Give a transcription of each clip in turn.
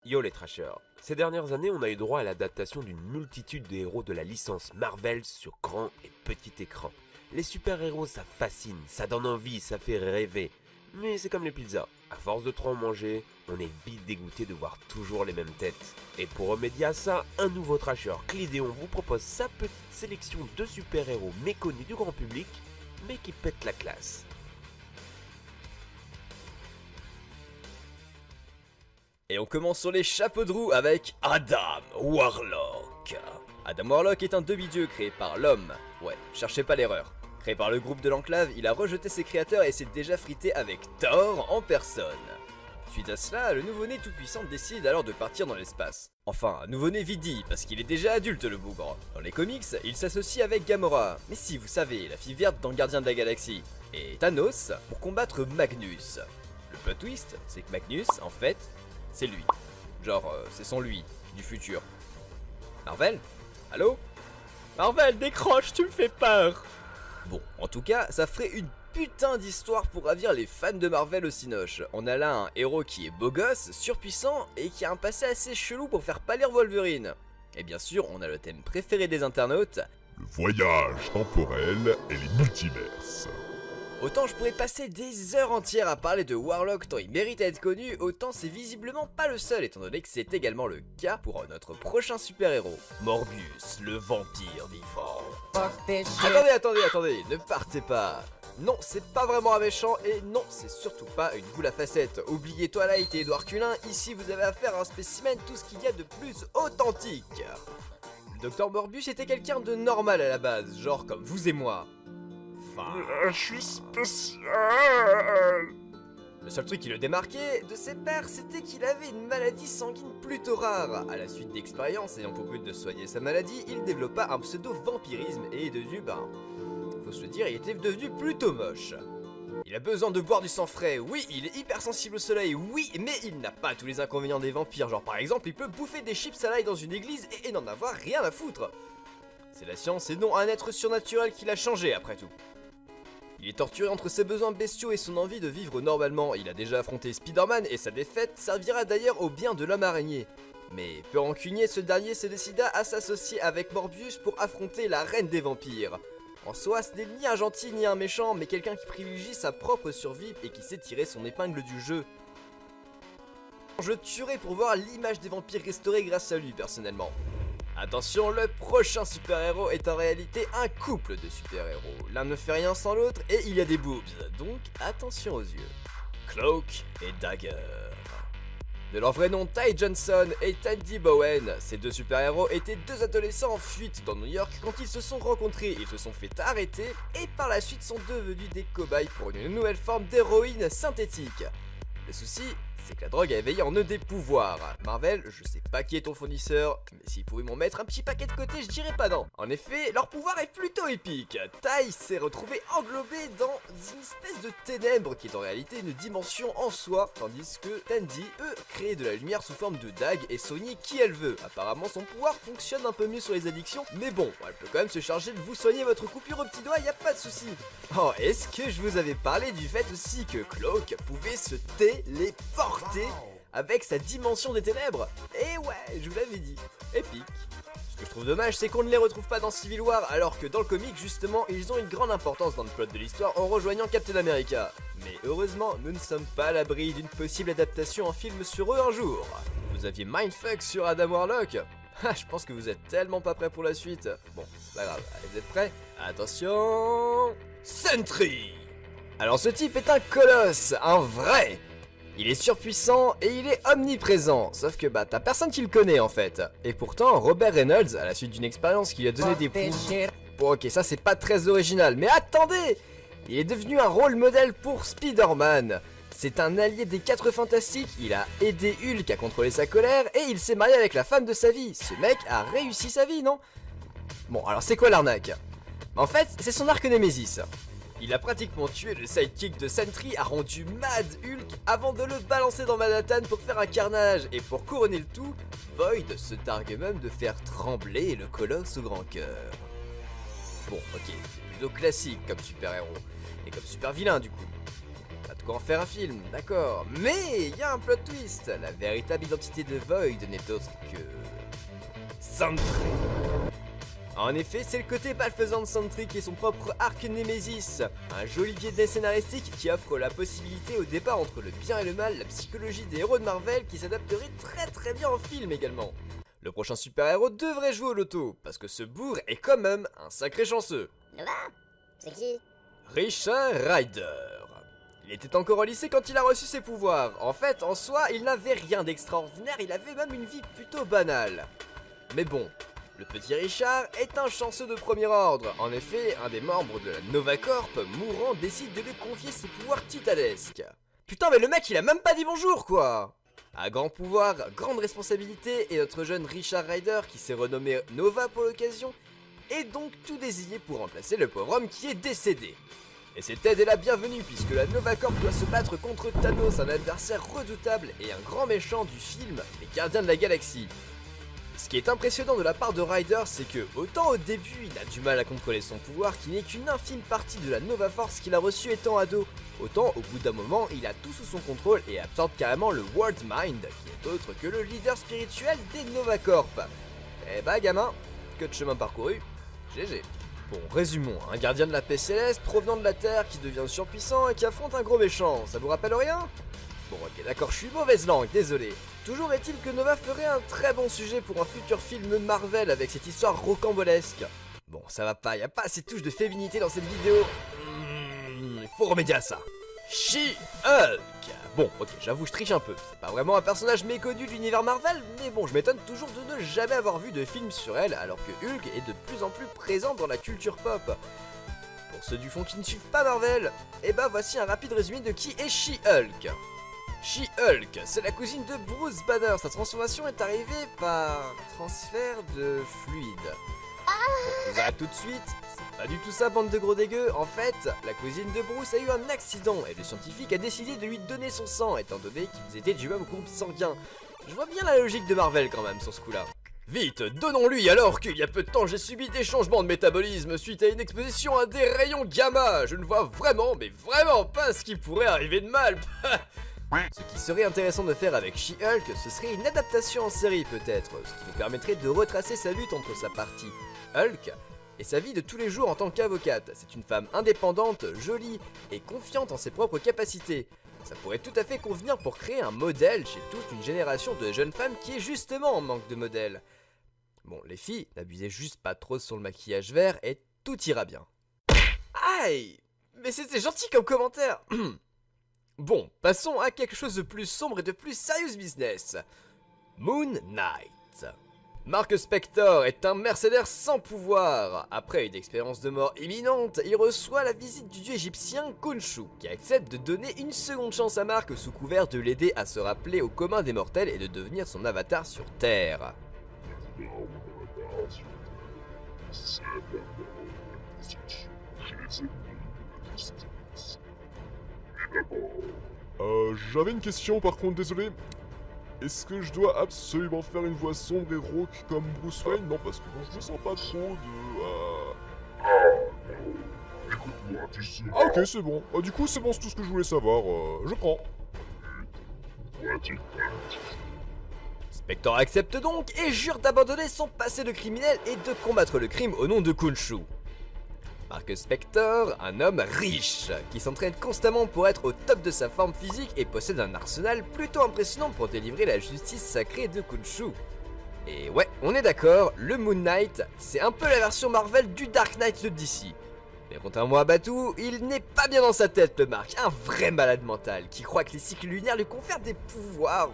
Yo les trashers, ces dernières années on a eu droit à l'adaptation d'une multitude de héros de la licence Marvel sur grand et petit écran. Les super-héros ça fascine, ça donne envie, ça fait rêver. Mais c'est comme les pizzas, à force de trop en manger, on est vite dégoûté de voir toujours les mêmes têtes. Et pour remédier à ça, un nouveau trasher, Clidéon, vous propose sa petite sélection de super-héros méconnus du grand public, mais qui pètent la classe. Et on commence sur les chapeaux de roue avec Adam Warlock. Adam Warlock est un demi-dieu créé par l'homme. Ouais, cherchez pas l'erreur. Créé par le groupe de l'Enclave, il a rejeté ses créateurs et s'est déjà frité avec Thor en personne. Suite à cela, le nouveau-né tout-puissant décide alors de partir dans l'espace. Enfin, un nouveau-né vite dit, parce qu'il est déjà adulte le bougre. Dans les comics, il s'associe avec Gamora, mais si vous savez, la fille verte dans Gardien de la Galaxie, et Thanos pour combattre Magnus. Le plot twist, c'est que Magnus, en fait, c'est lui. Genre, c'est son lui, du futur. Marvel? Allô? Marvel, décroche, tu me fais peur! Bon, en tout cas, ça ferait une putain d'histoire pour ravir les fans de Marvel au cinoche. On a là un héros qui est beau gosse, surpuissant et qui a un passé assez chelou pour faire pâlir Wolverine. Et bien sûr, on a le thème préféré des internautes, le voyage temporel et les multiverses. Autant je pourrais passer des heures entières à parler de Warlock tant il mérite à être connu, autant c'est visiblement pas le seul étant donné que c'est également le cas pour notre prochain super-héros, Morbius, le vampire vivant. Attendez, ne partez pas. Non, c'est pas vraiment un méchant et non, c'est surtout pas une boule à facettes. Oubliez Twilight et Edouard Cullen, ici vous avez affaire à un spécimen tout ce qu'il y a de plus authentique. Le docteur Morbius était quelqu'un de normal à la base, genre comme vous et moi. Je suis spécial. Le seul truc qui le démarquait de ses pairs, c'était qu'il avait une maladie sanguine plutôt rare. À la suite d'expériences ayant pour but de soigner sa maladie, il développa un pseudo-vampirisme et est devenu, faut se le dire, il était devenu plutôt moche. Il a besoin de boire du sang frais, oui, il est hypersensible au soleil, oui, mais il n'a pas tous les inconvénients des vampires, genre par exemple, il peut bouffer des chips à l'ail dans une église et n'en avoir rien à foutre. C'est la science et non un être surnaturel qui l'a changé après tout. Il est torturé entre ses besoins bestiaux et son envie de vivre normalement. Il a déjà affronté Spider-Man et sa défaite servira d'ailleurs au bien de l'homme araignée. Mais peu rancunier, ce dernier se décida à s'associer avec Morbius pour affronter la reine des vampires. En soi, ce n'est ni un gentil ni un méchant, mais quelqu'un qui privilégie sa propre survie et qui sait tirer son épingle du jeu. Je tuerai pour voir l'image des vampires restaurée grâce à lui personnellement. Attention, le prochain super-héros est en réalité un couple de super-héros. L'un ne fait rien sans l'autre et il y a des boobs, donc attention aux yeux. Cloak et Dagger. De leur vrai nom, Ty Johnson et Tandy Bowen, ces deux super-héros étaient deux adolescents en fuite dans New York quand ils se sont rencontrés. Ils se sont fait arrêter et par la suite sont devenus des cobayes pour une nouvelle forme d'héroïne synthétique. Le souci, c'est que la drogue a éveillé en eux des pouvoirs. Marvel, je sais pas qui est ton fournisseur, mais s'ils pouvaient m'en mettre un petit paquet de côté, je dirais pas non. En effet, leur pouvoir est plutôt épique. Ty s'est retrouvé englobé dans une espèce de ténèbres qui est en réalité une dimension en soi, tandis que Tandy peut créer de la lumière sous forme de dague et soigner qui elle veut. Apparemment, son pouvoir fonctionne un peu mieux sur les addictions, mais bon, elle peut quand même se charger de vous soigner votre coupure au petit doigt, y a pas de souci. Oh, est-ce que je vous avais parlé du fait aussi que Cloak pouvait se téléporter avec sa dimension des ténèbres? Et ouais, je vous l'avais dit, épique. Ce que je trouve dommage, c'est qu'on ne les retrouve pas dans Civil War, alors que dans le comic, justement, ils ont une grande importance dans le plot de l'histoire en rejoignant Captain America. Mais heureusement, nous ne sommes pas à l'abri d'une possible adaptation en film sur eux un jour. Vous aviez mindfuck sur Adam Warlock? Ah, je pense que vous êtes tellement pas prêts pour la suite. Bon, c'est pas grave, allez, vous êtes prêts? Attention... Sentry! Alors ce type est un colosse, un vrai! Il est surpuissant et il est omniprésent, sauf que t'as personne qui le connaît en fait. Et pourtant, Robert Reynolds, à la suite d'une expérience qui lui a donné des pouvoirs... Bon ok, ça c'est pas très original, mais attendez! Il est devenu un rôle modèle pour Spider-Man. C'est un allié des 4 fantastiques, il a aidé Hulk à contrôler sa colère et il s'est marié avec la femme de sa vie. Ce mec a réussi sa vie, non? Bon, alors c'est quoi l'arnaque? En fait, c'est son arc Némésis. Il a pratiquement tué le sidekick de Sentry, a rendu mad Hulk avant de le balancer dans Manhattan pour faire un carnage. Et pour couronner le tout, Void se targue même de faire trembler le colosse au grand cœur. Bon, ok, c'est plutôt classique comme super-héros. Et comme super-vilain du coup. Pas de pour en faire un film, d'accord. Mais il y a un plot twist. La véritable identité de Void n'est autre que... Sentry. En effet, c'est le côté malfaisant de Sentry qui est son propre arc Némésis, un joli biais scénaristique qui offre la possibilité au départ entre le bien et le mal, la psychologie des héros de Marvel qui s'adapterait très bien en film également. Le prochain super-héros devrait jouer au loto, parce que ce bourg est quand même un sacré chanceux. Nova? C'est qui? Richard Rider. Il était encore au lycée quand il a reçu ses pouvoirs. En fait, en soi, il n'avait rien d'extraordinaire, il avait même une vie plutôt banale. Mais bon, le petit Richard est un chanceux de premier ordre. En effet, un des membres de la Nova Corp, mourant, décide de lui confier ses pouvoirs titanesques. Putain, mais le mec, il a même pas dit bonjour, quoi! À grand pouvoir, grande responsabilité, et notre jeune Richard Rider, qui s'est renommé Nova pour l'occasion, est donc tout désigné pour remplacer le pauvre homme qui est décédé. Et cette aide est la bienvenue, puisque la Nova Corp doit se battre contre Thanos, un adversaire redoutable et un grand méchant du film Les Gardiens de la Galaxie. Ce qui est impressionnant de la part de Ryder, c'est que, autant au début il a du mal à contrôler son pouvoir, qui n'est qu'une infime partie de la Nova Force qu'il a reçue étant ado, autant au bout d'un moment il a tout sous son contrôle et absorbe carrément le World Mind, qui n'est autre que le leader spirituel des Nova Corp. Eh bah gamin, que de chemin parcouru, GG. Bon, résumons, un gardien de la paix céleste provenant de la Terre qui devient surpuissant et qui affronte un gros méchant, ça vous rappelle rien? Bon ok d'accord, je suis mauvaise langue, désolé. Toujours est-il que Nova ferait un très bon sujet pour un futur film Marvel avec cette histoire rocambolesque. Bon, ça va pas, y a pas assez de touches de féminité dans cette vidéo. Il faut remédier à ça. She-Hulk. Bon, ok, j'avoue, je triche un peu. C'est pas vraiment un personnage méconnu de l'univers Marvel, mais bon, je m'étonne toujours de ne jamais avoir vu de film sur elle, alors que Hulk est de plus en plus présent dans la culture pop. Pour ceux du fond qui ne suivent pas Marvel, et bah voici un rapide résumé de qui est She-Hulk. She-Hulk, c'est la cousine de Bruce Banner. Sa transformation est arrivée par transfert de fluide. Bon, je vous arrête tout de suite, c'est pas du tout ça, bande de gros dégueux. En fait, la cousine de Bruce a eu un accident et le scientifique a décidé de lui donner son sang, étant donné qu'ils étaient du même groupe sanguin. Je vois bien la logique de Marvel quand même sur ce coup-là. Vite, donnons-lui alors qu'il y a peu de temps j'ai subi des changements de métabolisme suite à une exposition à des rayons gamma. Je ne vois vraiment, mais vraiment pas ce qui pourrait arriver de mal. Ce qui serait intéressant de faire avec She-Hulk, ce serait une adaptation en série peut-être, ce qui nous permettrait de retracer sa lutte entre sa partie Hulk et sa vie de tous les jours en tant qu'avocate. C'est une femme indépendante, jolie et confiante en ses propres capacités. Ça pourrait tout à fait convenir pour créer un modèle chez toute une génération de jeunes femmes qui est justement en manque de modèle. Bon, les filles, n'abusez juste pas trop sur le maquillage vert et tout ira bien. Aïe! Mais c'était gentil comme commentaire. Bon, passons à quelque chose de plus sombre et de plus serious business. Moon Knight. Mark Spector est un mercenaire sans pouvoir. Après une expérience de mort imminente, il reçoit la visite du dieu égyptien Khonshu, qui accepte de donner une seconde chance à Mark sous couvert de l'aider à se rappeler au commun des mortels et de devenir son avatar sur Terre. J'avais une question par contre, désolé. Est-ce que je dois absolument faire une voix sombre et rauque comme Bruce Wayne? Non, parce que bon, je me sens pas trop de... Écoute-moi, tu sais. Ah ok, c'est bon. Du coup, c'est bon, c'est tout ce que je voulais savoir. Je prends. Spector accepte donc et jure d'abandonner son passé de criminel et de combattre le crime au nom de Khonshu. Mark Spector, un homme riche, qui s'entraîne constamment pour être au top de sa forme physique et possède un arsenal plutôt impressionnant pour délivrer la justice sacrée de Khonshu. Et ouais, on est d'accord, le Moon Knight, c'est un peu la version Marvel du Dark Knight de DC. Mais contrairement à Batou, il n'est pas bien dans sa tête le Mark, un vrai malade mental, qui croit que les cycles lunaires lui confèrent des pouvoirs,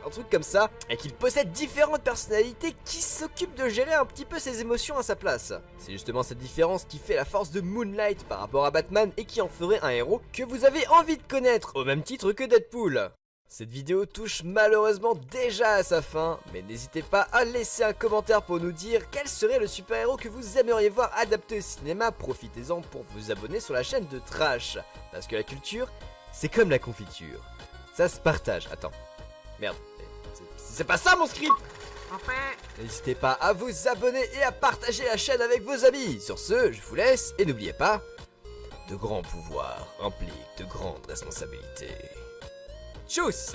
un truc comme ça, et qu'il possède différentes personnalités qui s'occupent de gérer un petit peu ses émotions à sa place. C'est justement cette différence qui fait la force de Moon Knight par rapport à Batman et qui en ferait un héros que vous avez envie de connaître, au même titre que Deadpool. Cette vidéo touche malheureusement déjà à sa fin, mais n'hésitez pas à laisser un commentaire pour nous dire quel serait le super-héros que vous aimeriez voir adapté au cinéma. Profitez-en pour vous abonner sur la chaîne de Trash, parce que la culture, c'est comme la confiture. Ça se partage, attends. Merde, c'est pas ça mon script! N'hésitez pas à vous abonner et à partager la chaîne avec vos amis. Sur ce, je vous laisse et n'oubliez pas De grands pouvoirs impliquent de grandes responsabilités. Tchuss!